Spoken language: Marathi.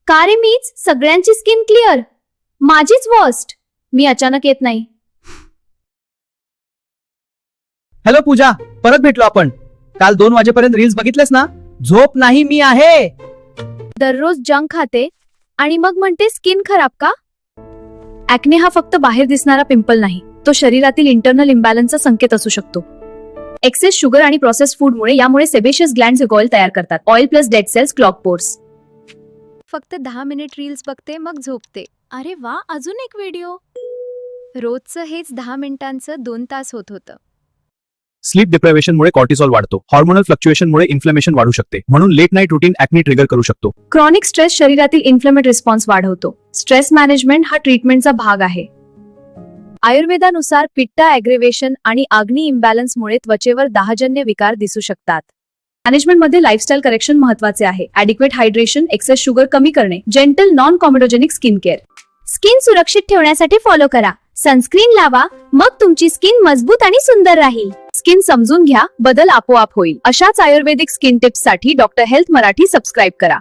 का रे मीच सगळ्यांची स्किन क्लिअर, माझीच वर्स्ट. मी अचानक येत नाही. हॅलो पूजा, परत भेटलो आपण. काल 2 वाजेपर्यंत रील्स बघितलेस ना? झोप नाही, मी आहे. दररोज जंक खाते आणि मग म्हणते स्किन खराब का? ॲक्ने हा फक्त बाहेर दिसणारा पिंपल नाही, तो शरीरातील इंटरनल इम्बॅलन्सचा संकेत असू शकतो. एक्सेस शुगर आणि प्रोसेस्ड फूडमुळे यामुळे सेबेशियस ग्लँड्स ऑइल तयार करतात. Oil plus dead cells clog pores. फक्त 10 मिनिट रील्स बघते मग झोपते. अरे वा, अजून एक व्हिडिओ. रोजचं हेच 10 मिनिटांचं 2 तास होत होतं. स्लीप डिप्रायव्हेशनमुळे कॉर्टिसॉल वाढतो. हॉर्मोनल फ्लक्च्युएशनमुळे इन्फ्लेमेशन वाढू शकते, म्हणून late night routine acne trigger करू शकतो. क्रॉनिक स्ट्रेस शरीरातील इन्फ्लेमेटरी रिस्पॉन्स वाढवतो. स्ट्रेस मॅनेजमेंट हा ट्रीटमेंटचा भाग आहे. आयुर्वेदानुसार पित्त ॲग्रेवेशन आणि अग्नी इम्बॅलन्समुळे त्वचेवर दाहजन्य विकार दिसू शकतात. मॅनेजमेंटमध्ये लाईफस्टाईल करेक्शन महत्त्वाचे आहे. ॲडिक्वेट हायड्रेशन, एक्सेस शुगर कमी करणे, gentle non comedogenic skin care. Skin सुरक्षित ठेवण्यासाठी फॉलो करा. सनस्क्रीन लावा, मग तुमची स्किन मजबूत आणि सुंदर राहील. स्किन समजून घ्या, बदल आपोआप होईल. अशाच आयुर्वेदिक स्किन टिप्ससाठी डॉक्टर हेल्थ मराठी सबस्क्राईब करा.